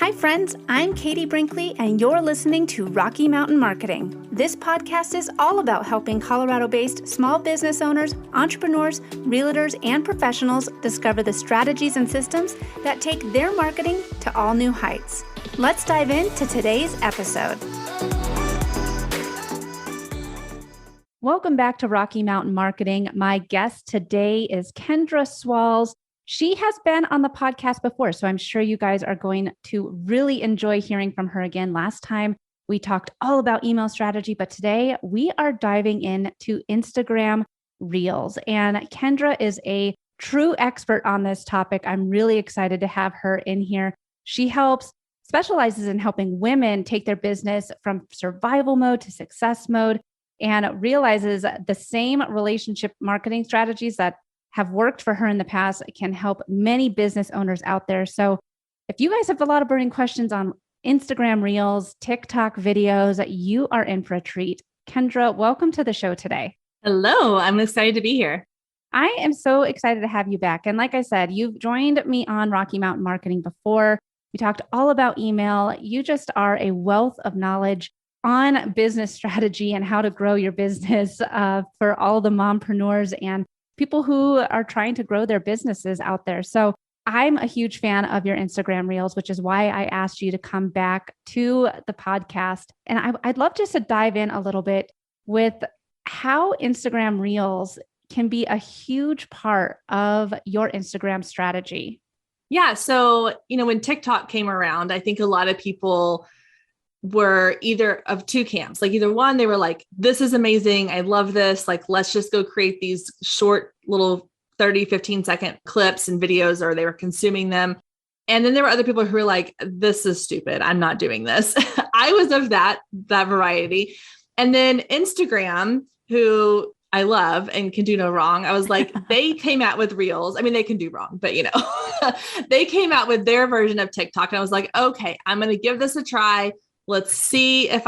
Hi friends, I'm Katie Brinkley and you're listening to Rocky Mountain Marketing. This podcast is all about helping Colorado-based small business owners, entrepreneurs, realtors, and professionals discover the strategies and systems that take their marketing to all new heights. Let's dive into today's episode. Welcome back to Rocky Mountain Marketing. My guest today is Kendra Swalls. She has been on the podcast before, so I'm sure you guys are going to really enjoy hearing from her again. Last time we talked all about email strategy, but today we are diving into Instagram Reels. And Kendra is a true expert on this topic. I'm really excited to have her in here. She specializes in helping women take their business from survival mode to success mode and realizes the same relationship marketing strategies that have worked for her in the past can help many business owners out there. So if you guys have a lot of burning questions on Instagram Reels, TikTok videos, you are in for a treat. Kendra, welcome to the show today. Hello, I'm excited to be here. I am so excited to have you back. And like I said, you've joined me on Rocky Mountain Marketing before. We talked all about email. You just are a wealth of knowledge on business strategy and how to grow your business for all the mompreneurs and people who are trying to grow their businesses out there. So I'm a huge fan of your Instagram Reels, which is why I asked you to come back to the podcast. And I'd love just to dive in a little bit with how Instagram Reels can be a huge part of your Instagram strategy. Yeah. So, when TikTok came around, I think a lot of people were either of two camps. Like either one, they were like, this is amazing. I love this. Like, let's just go create these short little 30, 15-second clips and videos, or they were consuming them. And then there were other people who were like, this is stupid. I'm not doing this. I was of that variety. And then Instagram, who I love and can do no wrong. I was like, they came out with Reels. I mean, they can do wrong, but they came out with their version of TikTok. And I was like, okay, I'm going to give this a try. Let's see if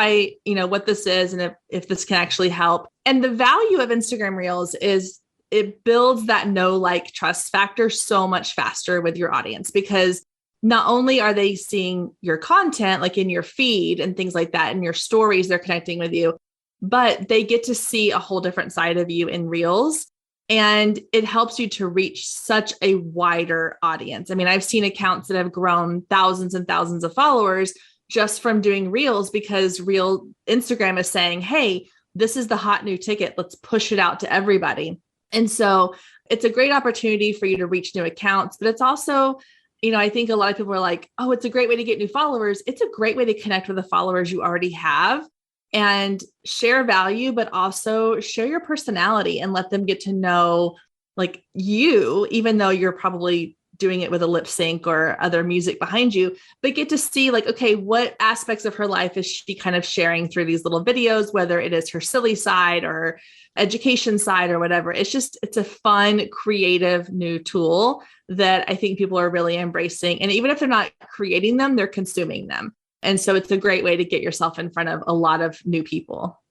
what this is and if this can actually help. And the value of Instagram Reels is it builds that know, like, trust factor so much faster with your audience, because not only are they seeing your content, like in your feed and things like that, in your stories, they're connecting with you, but they get to see a whole different side of you in Reels. And it helps you to reach such a wider audience. I mean, I've seen accounts that have grown thousands and thousands of followers just from doing Reels, because Instagram is saying, hey, this is the hot new ticket. Let's push it out to everybody. And so it's a great opportunity for you to reach new accounts, but it's also, I think a lot of people are like, oh, it's a great way to get new followers. It's a great way to connect with the followers you already have and share value, but also share your personality and let them get to know like you, even though you're probably doing it with a lip sync or other music behind you, but get to see like, okay, what aspects of her life is she kind of sharing through these little videos, whether it is her silly side or education side or whatever. It's a fun, creative new tool that I think people are really embracing. And even if they're not creating them, they're consuming them. And so it's a great way to get yourself in front of a lot of new people.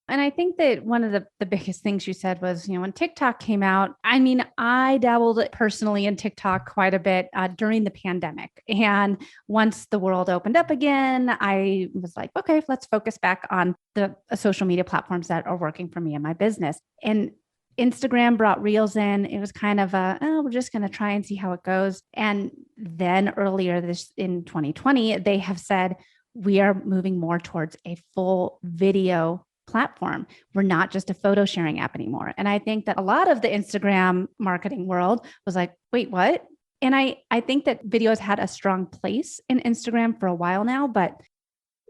And I think that one of the biggest things you said was, when TikTok came out, I mean, I dabbled personally in TikTok quite a bit during the pandemic. And once the world opened up again, I was like, okay, let's focus back on the social media platforms that are working for me and my business. And Instagram brought Reels in. It was kind of we're just going to try and see how it goes. And then earlier in 2020, they have said, we are moving more towards a full video platform. We're not just a photo sharing app anymore. And I think that a lot of the Instagram marketing world was like, wait, what? And I think that videos had a strong place in Instagram for a while now, but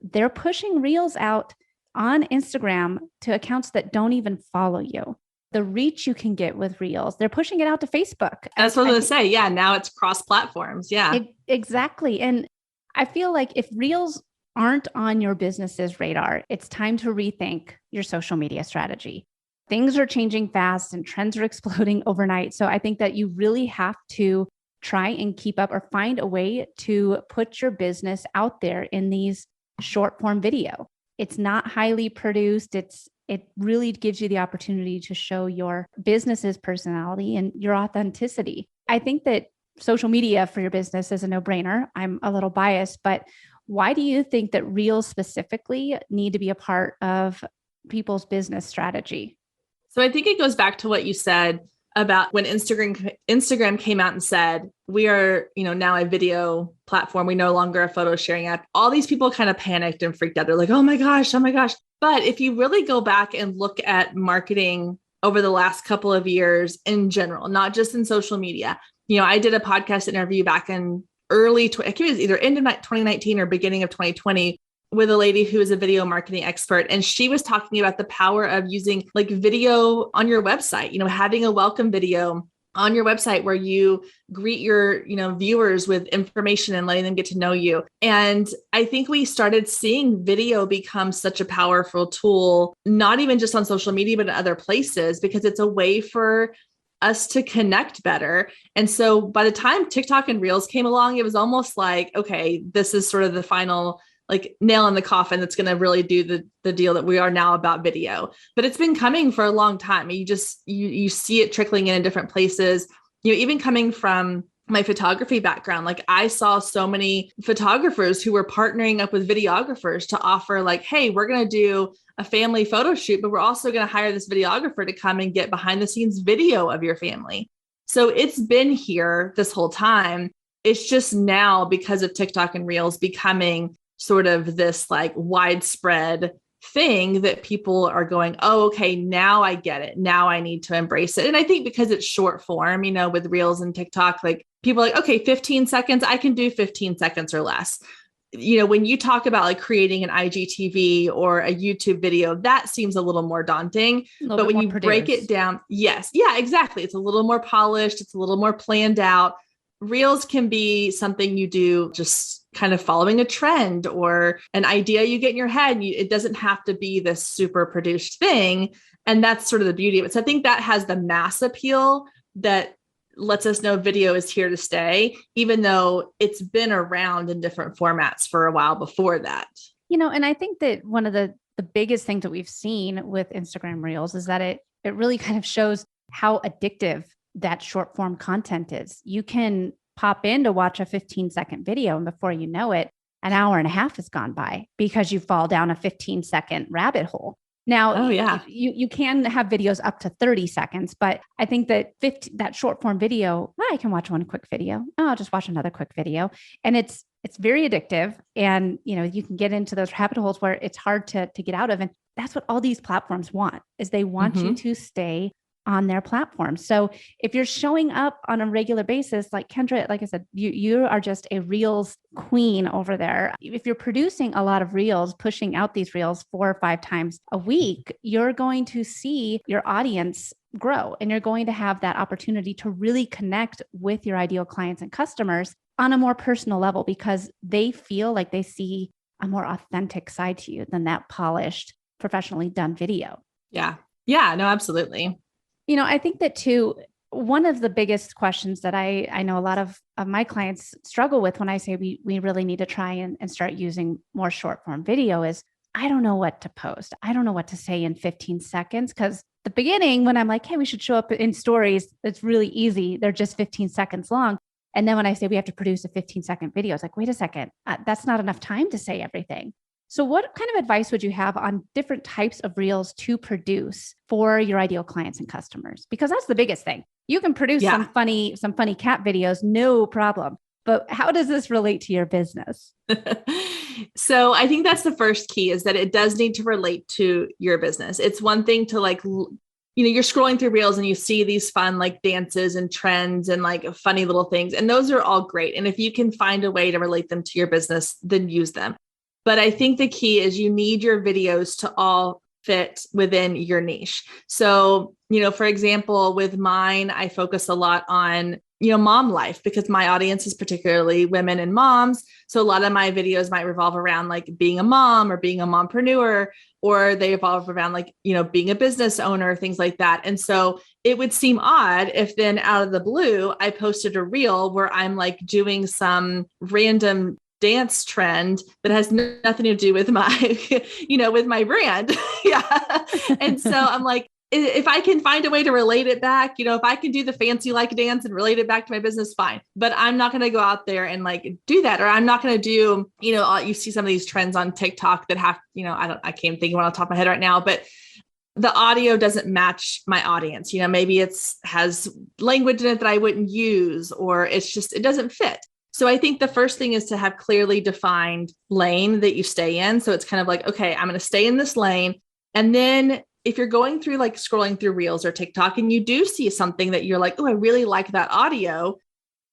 they're pushing Reels out on Instagram to accounts that don't even follow you. The reach you can get with Reels, they're pushing it out to Facebook. That's what I was going to say. Yeah. Now it's cross platforms. Yeah, exactly. And I feel like if Reels aren't on your business's radar, it's time to rethink your social media strategy. Things are changing fast and trends are exploding overnight. So I think that you really have to try and keep up or find a way to put your business out there in these short form video. It's not highly produced. It really gives you the opportunity to show your business's personality and your authenticity. I think that social media for your business is a no-brainer. I'm a little biased, but why do you think that Reels specifically need to be a part of people's business strategy? So I think it goes back to what you said about when Instagram came out and said, we are, now a video platform. We no longer a photo sharing app. All these people kind of panicked and freaked out. They're like, oh my gosh. But if you really go back and look at marketing over the last couple of years in general, not just in social media, I did a podcast interview back in I think it was either end of 2019 or beginning of 2020 with a lady who is a video marketing expert. And she was talking about the power of using like video on your website, having a welcome video on your website where you greet your, viewers with information and letting them get to know you. And I think we started seeing video become such a powerful tool, not even just on social media, but in other places, because it's a way for us to connect better. And so by the time TikTok and Reels came along, it was almost like, okay, this is sort of the final like nail in the coffin that's going to really do the deal that we are now about video. But it's been coming for a long time. You see it trickling in different places, even coming from my photography background. Like I saw so many photographers who were partnering up with videographers to offer like, hey, we're going to do a family photo shoot, but we're also going to hire this videographer to come and get behind the scenes video of your family. So it's been here this whole time. It's just now because of TikTok and Reels becoming sort of this like widespread thing that people are going, oh, okay, now I get it. Now I need to embrace it. And I think because it's short form, with Reels and TikTok, like people are like, okay, 15 seconds, I can do 15 seconds or less. When you talk about like creating an IGTV or a YouTube video, that seems a little more daunting. But when you break it down, yes. Yeah, exactly. It's a little more polished. It's a little more planned out. Reels can be something you do just kind of following a trend or an idea you get in your head. It doesn't have to be this super produced thing. And that's sort of the beauty of it. So I think that has the mass appeal that lets us know video is here to stay, even though it's been around in different formats for a while before that. And I think that one of the biggest things that we've seen with Instagram Reels is that it really kind of shows how addictive that short form content is. You can pop in to watch a 15-second video, and before you know it, an hour and a half has gone by because you fall down a 15-second rabbit hole. Now, you can have videos up to 30 seconds, but I think that that short form video, I can watch one quick video. Oh, I'll just watch another quick video. And it's very addictive. And, you can get into those rabbit holes where it's hard to get out of. And that's what all these platforms want, is they want you to stay on their platform. So if you're showing up on a regular basis, like Kendra, like I said, you are just a Reels queen over there. If you're producing a lot of Reels, pushing out these Reels 4 or 5 times a week, you're going to see your audience grow, and you're going to have that opportunity to really connect with your ideal clients and customers on a more personal level, because they feel like they see a more authentic side to you than that polished, professionally done video. Yeah. Yeah, no, absolutely. I think that too, one of the biggest questions that I know a lot of my clients struggle with when I say we really need to try and start using more short form video is, I don't know what to post. I don't know what to say in 15 seconds. Because the beginning, when I'm like, hey, we should show up in stories, it's really easy. They're just 15 seconds long. And then when I say we have to produce a 15-second video, it's like, wait a second, that's not enough time to say everything. So what kind of advice would you have on different types of Reels to produce for your ideal clients and customers? Because that's the biggest thing. You can produce some funny cat videos, no problem. But how does this relate to your business? So I think that's the first key, is that it does need to relate to your business. It's one thing to like, you're scrolling through Reels and you see these fun like dances and trends and like funny little things. And those are all great. And if you can find a way to relate them to your business, then use them. But I think the key is you need your videos to all fit within your niche. So, for example, with mine, I focus a lot on, mom life, because my audience is particularly women and moms. So a lot of my videos might revolve around like being a mom or being a mompreneur, or they evolve around like, being a business owner, things like that. And so it would seem odd if then out of the blue, I posted a reel where I'm like doing some random dance trend that has nothing to do with my, with my brand. Yeah. And so I'm like, if I can find a way to relate it back, if I can do the fancy like dance and relate it back to my business, fine. But I'm not going to go out there and like do that. Or I'm not going to do, you see some of these trends on TikTok that have, I can't think of one on the top of my head right now, but the audio doesn't match my audience. Maybe has language in it that I wouldn't use, or it doesn't fit. So I think the first thing is to have clearly defined lane that you stay in. So it's kind of like, okay, I'm going to stay in this lane. And then if you're going through like scrolling through Reels or TikTok and you do see something that you're like, oh, I really like that audio,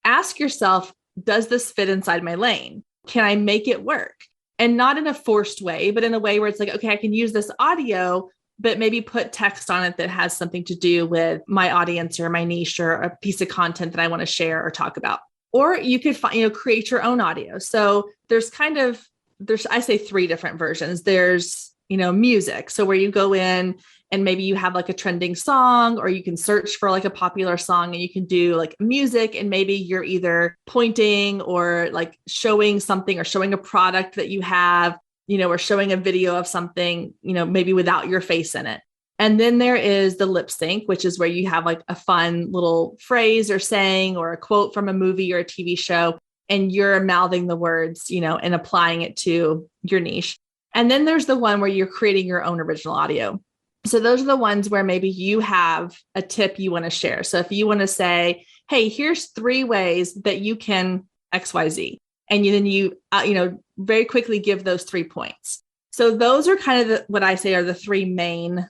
ask yourself, does this fit inside my lane? Can I make it work? And not in a forced way, but in a way where it's like, okay, I can use this audio, but maybe put text on it that has something to do with my audience or my niche or a piece of content that I want to share or talk about. Or you could find, create your own audio. So there's I say 3 different versions. There's music. So where you go in and maybe you have like a trending song, or you can search for like a popular song and you can do like music. And maybe you're either pointing or like showing something or showing a product that you have, or showing a video of something, maybe without your face in it. And then there is the lip sync, which is where you have like a fun little phrase or saying or a quote from a movie or a TV show, and you're mouthing the words, and applying it to your niche. And then there's the one where you're creating your own original audio. So those are the ones where maybe you have a tip you want to share. So if you want to say, hey, here's 3 ways that you can XYZ. And then you very quickly give those 3 points. So those are kind of what I say are the 3 main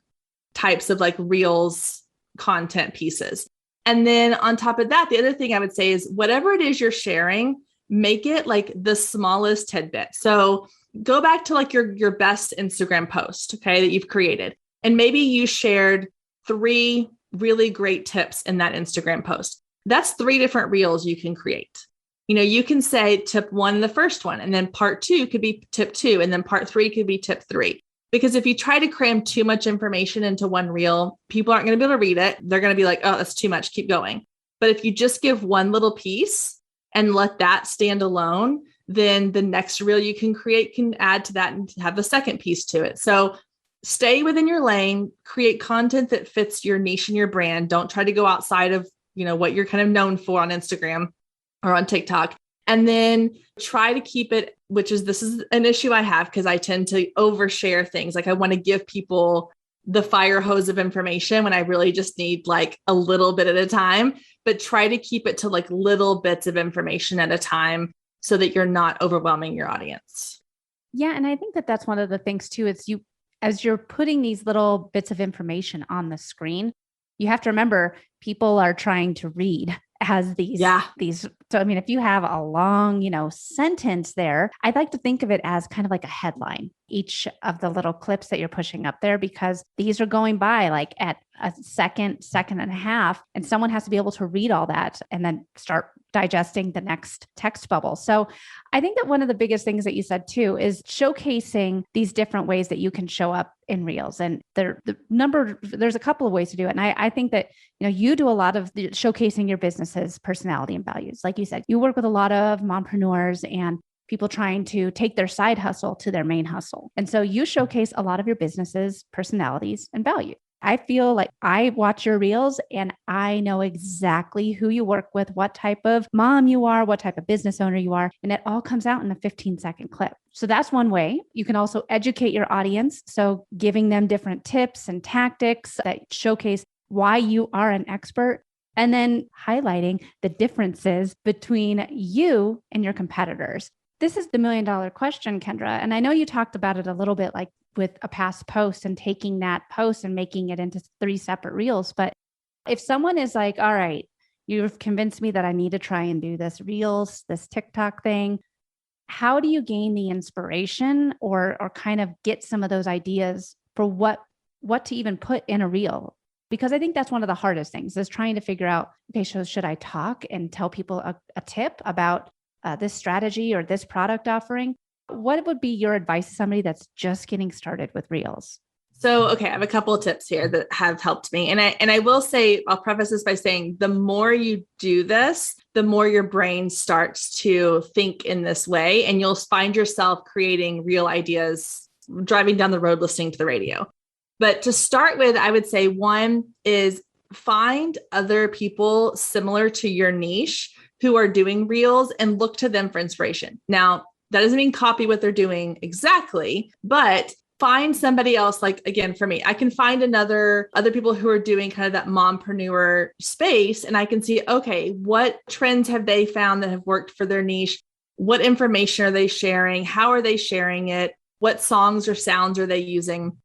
types of like Reels content pieces. And then on top of that, the other thing I would say is whatever it is you're sharing, make it like the smallest tidbit. So go back to like your best Instagram post, okay, that you've created. And maybe you shared 3 really great tips in that Instagram post. That's 3 different Reels you can create. You can say tip 1 in the first one, and then part 2 could be tip 2, and then part 3 could be tip 3. Because if you try to cram too much information into one Reel, people aren't going to be able to read it. They're going to be like, oh, that's too much. Keep going. But if you just give one little piece and let that stand alone, then the next Reel you can create can add to that and have the second piece to it. So stay within your lane, create content that fits your niche and your brand. Don't try to go outside of, what you're kind of known for on Instagram or on TikTok. And then try to keep it, this is an issue I have because I tend to overshare things. Like I want to give people the fire hose of information when I really just need like a little bit at a time, but try to keep it to like little bits of information at a time so that you're not overwhelming your audience. Yeah. And I think that that's one of the things too, is as you're putting these little bits of information on the screen, you have to remember people are trying to read as these. So, if you have a long, sentence there, I'd like to think of it as kind of like a headline, each of the little clips that you're pushing up there, because these are going by like at a second and a half, and someone has to be able to read all that and then start digesting the next text bubble. So I think that one of the biggest things that you said too is showcasing these different ways that you can show up in Reels. And there's a couple of ways to do it. And I think that, you do a lot of showcasing your business's personality and values. Like you said, you work with a lot of mompreneurs and people trying to take their side hustle to their main hustle. And so you showcase a lot of your business's personalities and values. I feel like I watch your Reels and I know exactly who you work with, what type of mom you are, what type of business owner you are. And it all comes out in a 15-second clip. So that's one way. You can also educate your audience. So giving them different tips and tactics that showcase why you are an expert, and then highlighting the differences between you and your competitors. This is the $1 million question, Kendra. And I know you talked about it a little bit, like with a past post and taking that post and making it into 3 separate Reels. But if someone is like, all right, you've convinced me that I need to try and do this Reels, this TikTok thing, how do you gain the inspiration or kind of get some of those ideas for what to even put in a Reel? Because I think that's one of the hardest things, is trying to figure out, okay, so should I talk and tell people a tip about this strategy or this product offering? What would be your advice to somebody that's just getting started with Reels? So, okay, I have a couple of tips here that have helped me. And I will say, I'll preface this by saying, the more you do this, the more your brain starts to think in this way, and you'll find yourself creating Reel ideas, driving down the road, listening to the radio. But to start with, I would say one is find other people similar to your niche who are doing reels and look to them for inspiration. Now, that doesn't mean copy what they're doing exactly, but find somebody else. Like, again, for me, I can find other people who are doing kind of that mompreneur space. And I can see, okay, what trends have they found that have worked for their niche? What information are they sharing? How are they sharing it? What songs or sounds are they using?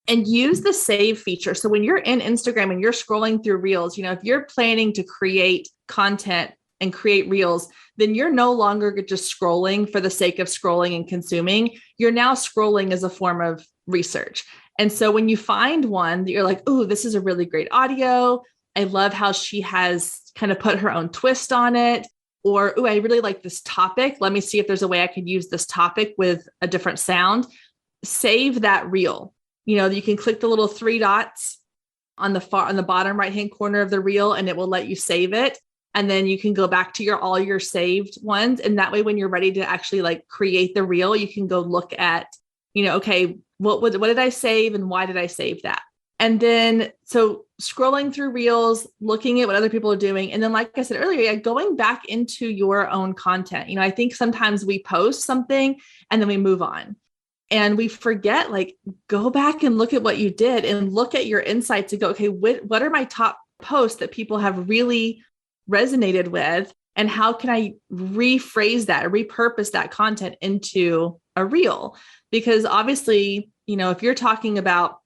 And use the save feature. So when you're in Instagram and you're scrolling through reels, if you're planning to create content and create reels, then you're no longer just scrolling for the sake of scrolling and consuming. You're now scrolling as a form of research. And so when you find one that you're like, oh, this is a really great audio. I love how she has kind of put her own twist on it. Or, oh, I really like this topic. Let me see if there's a way I could use this topic with a different sound. Save that reel. You can click the little three dots on the bottom right-hand corner of the reel, and it will let you save it. And then you can go back to all your saved ones. And that way, when you're ready to actually create the reel, you can go look at, okay, what did I save and why did I save that? And then, so scrolling through reels, looking at what other people are doing. And then, like I said earlier, going back into your own content. I think sometimes we post something and then we move on. And we forget, go back and look at what you did and look at your insights and go, okay, what are my top posts that people have really resonated with? And how can I rephrase that or repurpose that content into a reel? Because obviously, if you're talking about,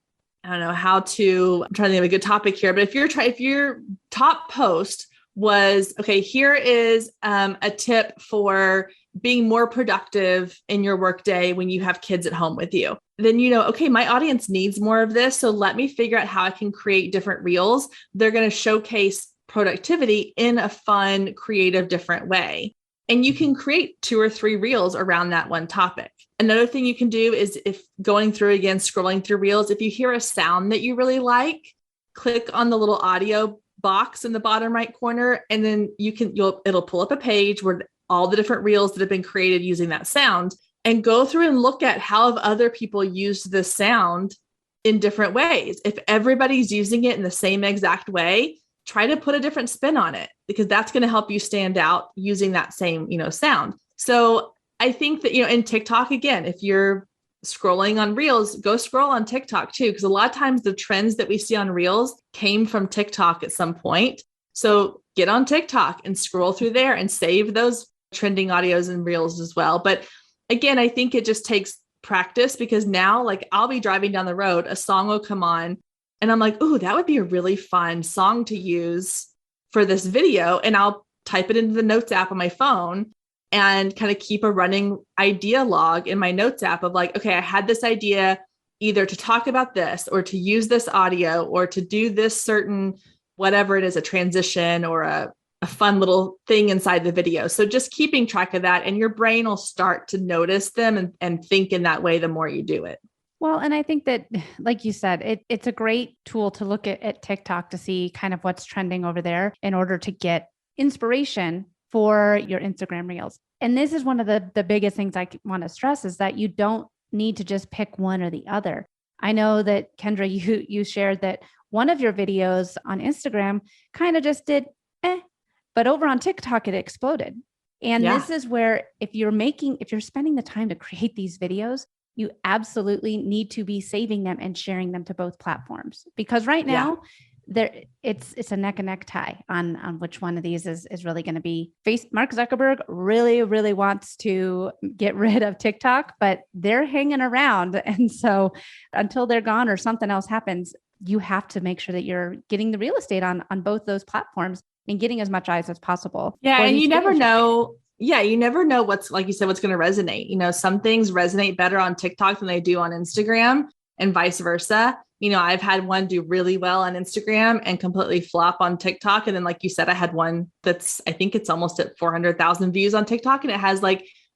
I don't know I'm trying to think of a good topic here, but if your top post was, okay, here is a tip for being more productive in your workday when you have kids at home with you, then, okay, my audience needs more of this. So let me figure out how I can create different reels. They're going to showcase productivity in a fun, creative, different way. And you can create 2 or 3 reels around that one topic. Another thing you can do is, if going through again, scrolling through reels, if you hear a sound that you really like, click on the little audio box in the bottom right corner, and then it'll pull up a page where all the different reels that have been created using that sound, and go through and look at how have other people used this sound in different ways. If everybody's using it in the same exact way, try to put a different spin on it, because that's going to help you stand out using that same, sound. So I think that, in TikTok, again, if you're scrolling on reels, go scroll on TikTok too, because a lot of times the trends that we see on reels came from TikTok at some point. So get on TikTok and scroll through there and save those trending audios and reels as well. But again, I think it just takes practice, because now, I'll be driving down the road, a song will come on, and I'm like, oh, that would be a really fun song to use for this video. And I'll type it into the notes app on my phone and kind of keep a running idea log in my notes app of okay, I had this idea either to talk about this or to use this audio or to do this certain, whatever it is, a transition or a fun little thing inside the video. So just keeping track of that, and your brain will start to notice them and think in that way the more you do it. Well, and I think that, like you said, it's a great tool to look at TikTok to see kind of what's trending over there in order to get inspiration for your Instagram reels. And this is one of the biggest things I want to stress, is that you don't need to just pick one or the other. I know that, Kendra, you shared that one of your videos on Instagram kind of just did but over on TikTok, it exploded. And This is where, if you're spending the time to create these videos, you absolutely need to be saving them and sharing them to both platforms, because right now it's a neck and neck tie on which one of these is really going to be. Mark Zuckerberg really, really wants to get rid of TikTok, but they're hanging around. And so until they're gone or something else happens, you have to make sure that you're getting the real estate on both those platforms and getting as much eyes as possible. Yeah. And you never know. Yeah. You never know what's, like you said, what's going to resonate. Some things resonate better on TikTok than they do on Instagram, and vice versa. I've had one do really well on Instagram and completely flop on TikTok. And then, like you said, I had one I think it's almost at 400,000 views on TikTok, and it has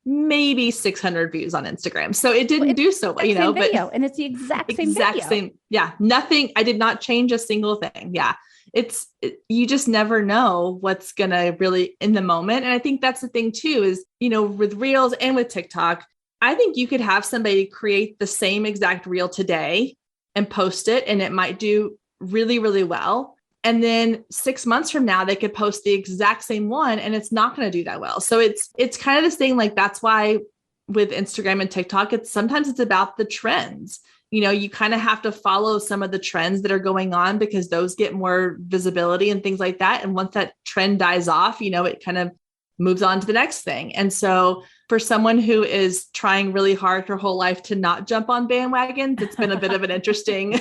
maybe 600 views on Instagram. So it didn't do so well, video, and it's the exact same. Yeah. Nothing. I did not change a single thing. Yeah. You just never know what's going to really in the moment. And I think that's the thing too, is, with reels and with TikTok, I think you could have somebody create the same exact reel today and post it, and it might do really, really well. And then 6 months from now, they could post the exact same one and it's not going to do that well. So it's kind of this thing, like, that's why with Instagram and TikTok, sometimes it's about the trends. You kind of have to follow some of the trends that are going on because those get more visibility and things like that. And once that trend dies off, it kind of moves on to the next thing. And so for someone who is trying really hard her whole life to not jump on bandwagons, it's been a bit of an interesting,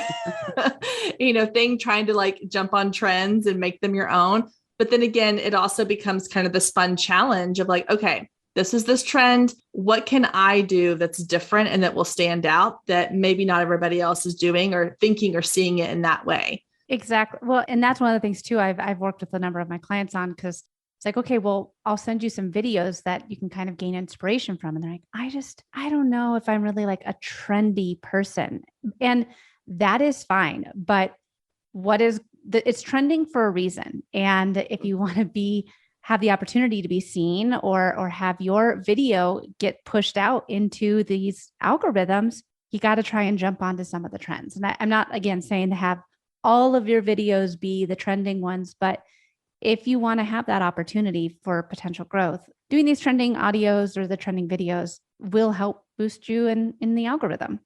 thing, trying to like jump on trends and make them your own. But then again, it also becomes kind of this fun challenge of like, okay, this trend. What can I do that's different and that will stand out that maybe not everybody else is doing or thinking or seeing it in that way? Exactly. Well, and that's one of the things too, I've worked with a number of my clients on, because it's like, okay, well, I'll send you some videos that you can kind of gain inspiration from. And they're like, I don't know if I'm really like a trendy person. And that is fine. But it's trending for a reason. And if you want to have the opportunity to be seen or have your video get pushed out into these algorithms, you got to try and jump onto some of the trends. And I'm not, again, saying to have all of your videos be the trending ones, but if you want to have that opportunity for potential growth, doing these trending audios or the trending videos will help boost you in the algorithm.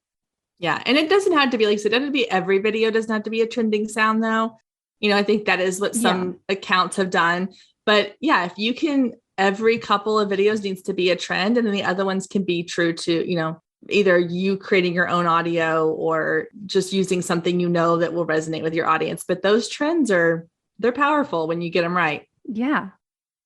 Yeah. And it doesn't have to be, like, so it doesn't have to be every video doesn't have to be a trending sound though. I think that is what some accounts have done. But yeah, if you can, every couple of videos needs to be a trend, and then the other ones can be true to, either you creating your own audio or just using something that will resonate with your audience. But those trends they're powerful when you get them right. Yeah.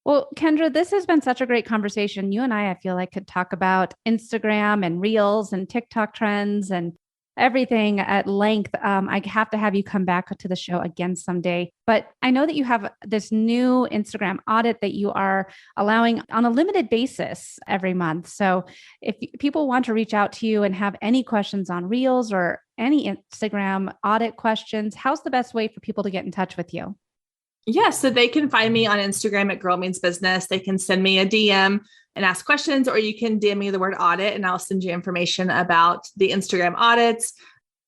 Well, Kendra, this has been such a great conversation. You and I feel like could talk about Instagram and Reels and TikTok trends and everything at length. I have to have you come back to the show again someday. But I know that you have this new Instagram audit that you are allowing on a limited basis every month. So if people want to reach out to you and have any questions on Reels or any Instagram audit questions, how's the best way for people to get in touch with you? Yeah, so they can find me on Instagram at Girl Means Business. They can send me a DM and ask questions, or you can DM me the word audit and I'll send you information about the Instagram audits.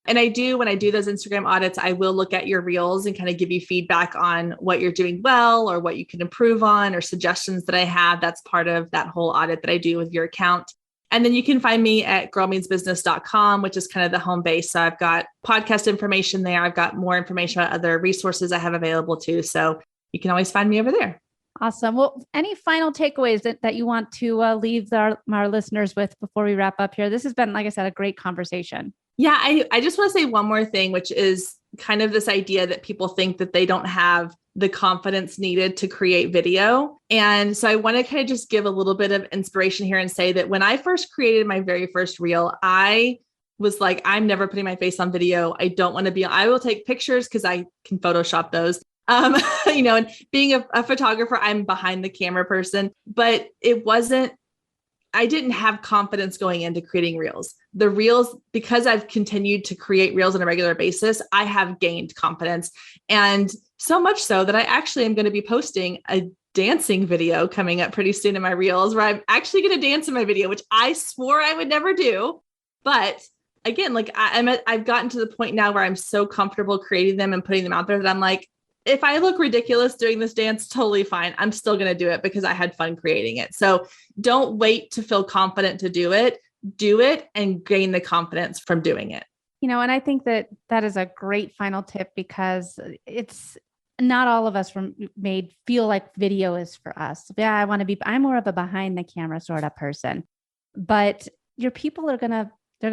And when I do those Instagram audits, I will look at your reels and kind of give you feedback on what you're doing well or what you can improve on or suggestions that I have. That's part of that whole audit that I do with your account. And then you can find me at girlmeansbusiness.com, which is kind of the home base. So I've got podcast information there. I've got more information about other resources I have available too. So you can always find me over there. Awesome. Well, any final takeaways that you want to leave our listeners with before we wrap up here? This has been, like I said, a great conversation. Yeah, I just want to say one more thing, which is kind of this idea that people think that they don't have the confidence needed to create video. And so I want to kind of just give a little bit of inspiration here and say that when I first created my very first reel, I was like, I'm never putting my face on video. I don't want to be, I will take pictures because I can Photoshop those. And being a photographer, I'm behind the camera person, but I didn't have confidence going into creating reels. The reels, because I've continued to create reels on a regular basis, I have gained confidence. And so much so that I actually am going to be posting a dancing video coming up pretty soon in my reels, where I'm actually going to dance in my video, which I swore I would never do. But again, like I've gotten to the point now where I'm so comfortable creating them and putting them out there that I'm like, if I look ridiculous doing this dance, totally fine. I'm still going to do it because I had fun creating it. So don't wait to feel confident to do it. Do it and gain the confidence from doing it. And I think that is a great final tip, because it's not all of us feel like video is for us. Yeah, I'm more of a behind the camera sort of person, but your people they're going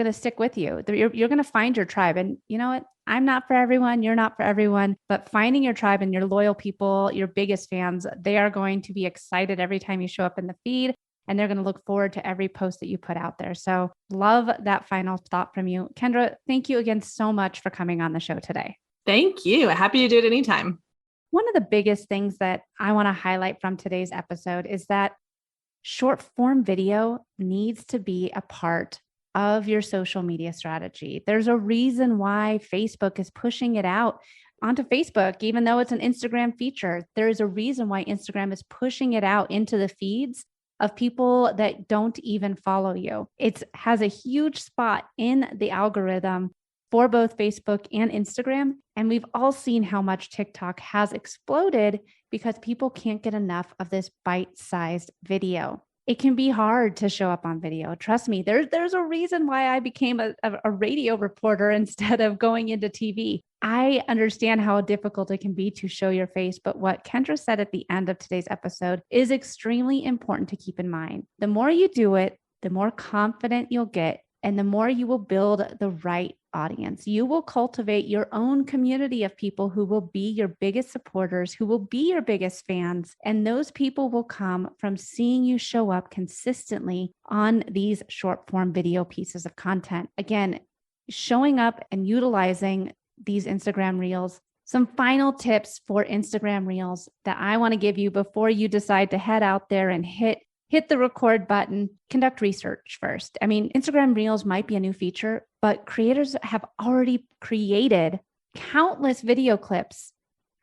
to stick with you. You're going to find your tribe. And you know what? I'm not for everyone. You're not for everyone, but finding your tribe and your loyal people, your biggest fans, they are going to be excited every time you show up in the feed, and they're going to look forward to every post that you put out there. So love that final thought from you. Kendra, thank you again so much for coming on the show today. Thank you. Happy to do it anytime. One of the biggest things that I want to highlight from today's episode is that short form video needs to be a part of your social media strategy. There's a reason why Facebook is pushing it out onto Facebook, even though it's an Instagram feature. There is a reason why Instagram is pushing it out into the feeds of people that don't even follow you. It has a huge spot in the algorithm for both Facebook and Instagram. And we've all seen how much TikTok has exploded because people can't get enough of this bite-sized video. It can be hard to show up on video. Trust me, there's a reason why I became a radio reporter instead of going into TV. I understand how difficult it can be to show your face, but what Kendra said at the end of today's episode is extremely important to keep in mind. The more you do it, the more confident you'll get, and the more you will build the right audience. You will cultivate your own community of people who will be your biggest supporters, who will be your biggest fans. And those people will come from seeing you show up consistently on these short form video pieces of content. Again, showing up and utilizing these Instagram Reels. Some final tips for Instagram Reels that I want to give you before you decide to head out there and hit the record button. Conduct research first. I mean, Instagram Reels might be a new feature, but creators have already created countless video clips.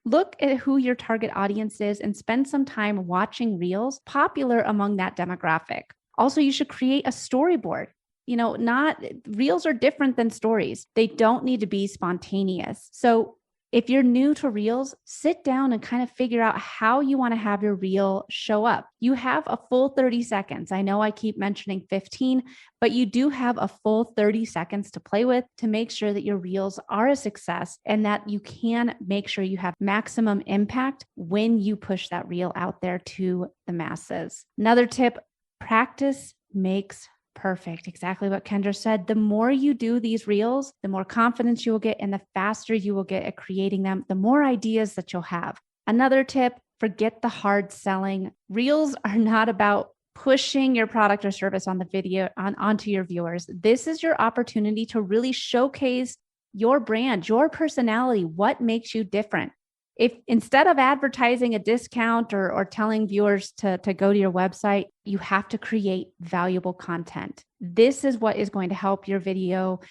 Look at who your target audience is and spend some time watching Reels popular among that demographic. Also, you should create a storyboard. Reels are different than stories. They don't need to be spontaneous. So if you're new to Reels, sit down and kind of figure out how you want to have your Reel show up. You have a full 30 seconds. I know I keep mentioning 15, but you do have a full 30 seconds to play with to make sure that your Reels are a success and that you can make sure you have maximum impact when you push that Reel out there to the masses. Another tip, practice makes perfect. Exactly what Kendra said. The more you do these Reels, the more confidence you will get and the faster you will get at creating them, the more ideas that you'll have. Another tip, forget the hard selling. Reels are not about pushing your product or service on the video onto your viewers. This is your opportunity to really showcase your brand, your personality, what makes you different. If instead of advertising a discount or telling viewers to go to your website, you have to create valuable content. This is what is going to help your video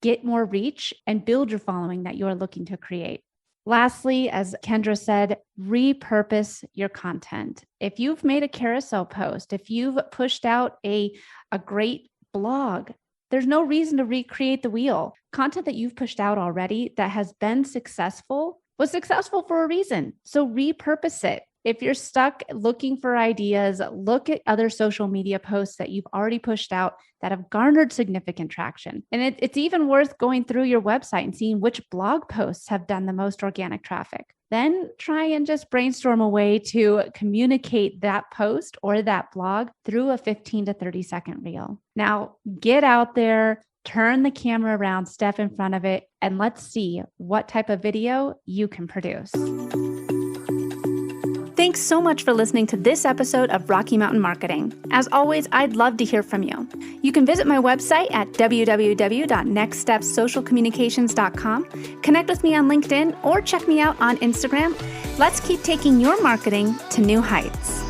get more reach and build your following that you are looking to create. Lastly, as Kendra said, repurpose your content. If you've made a carousel post, if you've pushed out a great blog, there's no reason to recreate the wheel. Content that you've pushed out already that has been successful was successful for a reason. So repurpose it. If you're stuck looking for ideas, look at other social media posts that you've already pushed out that have garnered significant traction. And it's even worth going through your website and seeing which blog posts have done the most organic traffic. Then try and just brainstorm a way to communicate that post or that blog through a 15 to 30 second reel. Now, get out there, turn the camera around, step in front of it, and let's see what type of video you can produce. Thanks so much for listening to this episode of Rocky Mountain Marketing. As always, I'd love to hear from you. You can visit my website at www.nextstepsocialcommunications.com, connect with me on LinkedIn, or check me out on Instagram. Let's keep taking your marketing to new heights.